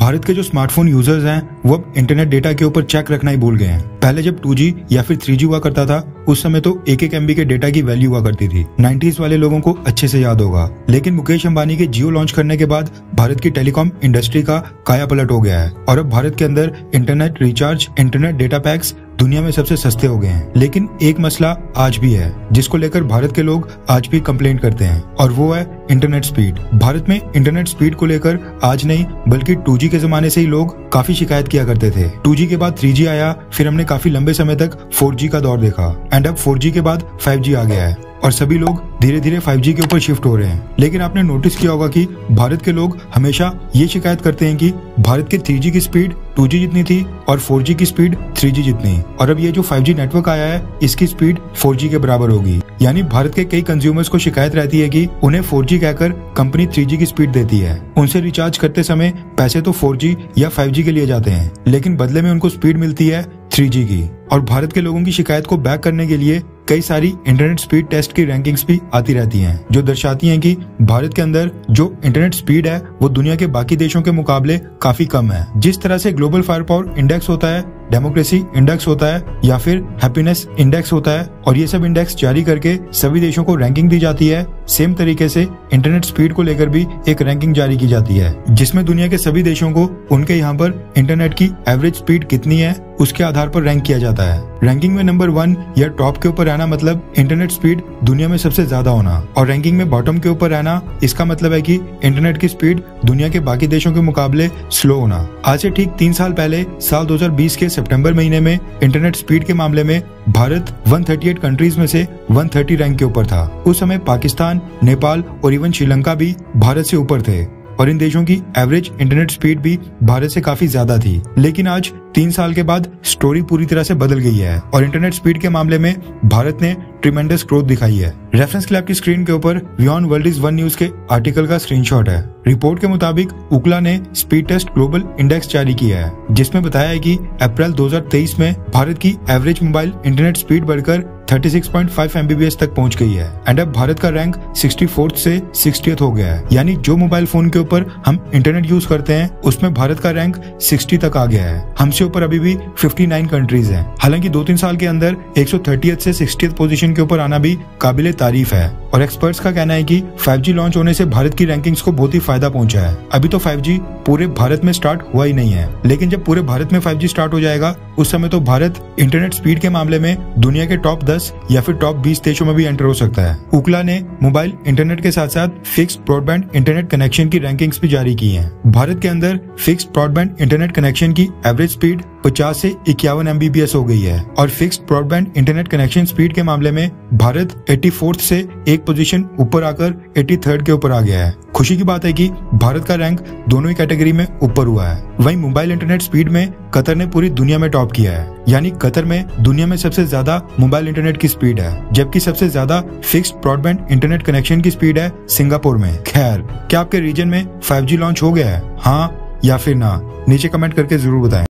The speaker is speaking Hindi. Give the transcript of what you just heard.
भारत के जो स्मार्टफोन यूजर्स हैं वो अब इंटरनेट डेटा के ऊपर चेक रखना ही भूल गए हैं। पहले जब 2G या फिर 3G हुआ करता था उस समय तो 1-1 MB के डेटा की वैल्यू हुआ करती थी। 90s वाले लोगों को अच्छे से याद होगा। लेकिन मुकेश अंबानी के जियो लॉन्च करने के बाद भारत की टेलीकॉम इंडस्ट्री का कायापलट हो गया है और अब भारत के अंदर internet recharge, internet data PACS दुनिया में सबसे सस्ते हो गए हैं। लेकिन एक मसला आज भी है जिसको लेकर भारत के लोग आज भी कंप्लेंट करते हैं और वो है इंटरनेट स्पीड। भारत में इंटरनेट स्पीड को लेकर आज नहीं बल्कि 2G के जमाने से ही लोग काफी शिकायत किया करते थे। 2G के बाद 3G आया, फिर हमने काफी लंबे समय तक 4G का दौर देखा एंड अब 4G के बाद 5G आ गया है और सभी लोग धीरे धीरे 5G के ऊपर शिफ्ट हो रहे हैं। लेकिन आपने नोटिस किया होगा कि भारत के लोग हमेशा ये शिकायत करते हैं कि भारत के 3G की स्पीड 2G जितनी थी और 4G की स्पीड 3G जितनी, और अब ये जो 5G नेटवर्क आया है इसकी स्पीड 4G के बराबर होगी। यानी भारत के कई कंज्यूमर्स को शिकायत रहती है कि उन्हें 4G कहकर कंपनी 3G की स्पीड देती है। उनसे रिचार्ज करते समय पैसे तो 4G या 5G के लिए जाते हैं लेकिन बदले में उनको स्पीड मिलती है 3G की। और भारत के लोगों की शिकायत को बैक करने के लिए कई सारी इंटरनेट स्पीड टेस्ट की रैंकिंग्स भी आती रहती हैं जो दर्शाती हैं कि भारत के अंदर जो इंटरनेट स्पीड है वो दुनिया के बाकी देशों के मुकाबले काफी कम है। जिस तरह से ग्लोबल फायर पावर इंडेक्स होता है, डेमोक्रेसी इंडेक्स होता है या फिर हैप्पीनेस इंडेक्स होता है और ये सब इंडेक्स जारी करके सभी देशों को रैंकिंग दी जाती है, सेम तरीके से इंटरनेट स्पीड को लेकर भी एक रैंकिंग जारी की जाती है जिसमें दुनिया के सभी देशों को उनके यहाँ पर इंटरनेट की एवरेज स्पीड कितनी है उसके आधार पर रैंक किया जाता है। रैंकिंग में नंबर 1 या टॉप के ऊपर रहना मतलब इंटरनेट स्पीड दुनिया में सबसे ज्यादा होना और रैंकिंग में बॉटम के ऊपर रहना इसका मतलब है कि इंटरनेट की स्पीड दुनिया के बाकी देशों के मुकाबले स्लो होना। आज से ठीक 3 साल पहले साल 2020 के सितंबर महीने में इंटरनेट स्पीड के मामले में भारत 138 कंट्रीज में से 130 रैंक के ऊपर था। उस समय पाकिस्तान, नेपाल और इवन श्रीलंका भी भारत से ऊपर थे और इन देशों की एवरेज इंटरनेट स्पीड भी भारत से काफी ज्यादा थी। लेकिन आज 3 साल के बाद स्टोरी पूरी तरह से बदल गई है और इंटरनेट स्पीड के मामले में भारत ने ट्रिमेंडस ग्रोथ दिखाई है। रेफरेंस के लिए आपकी स्क्रीन के ऊपर WION world is one news के आर्टिकल का स्क्रीनशॉट है। रिपोर्ट के मुताबिक उकला ने स्पीड टेस्ट ग्लोबल इंडेक्स जारी किया है जिसमें बताया है कि अप्रैल 2023 में भारत की एवरेज मोबाइल इंटरनेट स्पीड बढ़कर 36.5 MBPS तक पहुंच गई है एंड अब भारत का रैंक 64th से 60th हो गया है। यानी जो मोबाइल फोन के ऊपर हम इंटरनेट यूज करते हैं उसमें भारत का रैंक 60 तक आ गया है। हमसे ऊपर अभी भी 59 कंट्रीज हैं। हालांकि 2-3 साल के अंदर 130th से 60th पोजीशन के ऊपर आना भी काबिले तारीफ है और एक्सपर्ट्स का कहना है कि 5G लॉन्च होने से भारत की रैंकिंग्स को बहुत ही फायदा पहुंचा है। अभी तो 5G पूरे भारत में स्टार्ट हुआ ही नहीं है लेकिन जब पूरे भारत में 5G स्टार्ट हो जाएगा उस समय तो भारत इंटरनेट स्पीड के मामले में दुनिया के टॉप 10 या फिर टॉप 20 देशों में भी एंटर हो सकता है। उकला ने मोबाइल इंटरनेट के साथ साथ फिक्स्ड ब्रॉडबैंड इंटरनेट कनेक्शन की रैंकिंग्स भी जारी की हैं। भारत के अंदर फिक्स्ड ब्रॉडबैंड इंटरनेट कनेक्शन की एवरेज स्पीड 50 से 51 MBPS हो गई है और fixed broadband internet connection speed के मामले में भारत 84th से एक पोजीशन ऊपर आकर 83rd के ऊपर आ गया है। खुशी की बात है कि भारत का रैंक दोनों ही कैटेगरी में ऊपर हुआ है। वहीं मोबाइल इंटरनेट स्पीड में कतर ने पूरी दुनिया में टॉप किया है। यानी कतर में दुनिया में सबसे ज्यादा मोबाइल इंटरनेट की स्पीड है जबकि सबसे ज्यादा फिक्स्ड ब्रॉडबैंड इंटरनेट कनेक्शन की स्पीड है सिंगापुर में। खैर, क्या आपके रीजन में 5G लॉन्च हो गया है? हाँ या फिर ना? नीचे कमेंट करके जरूर बताएं।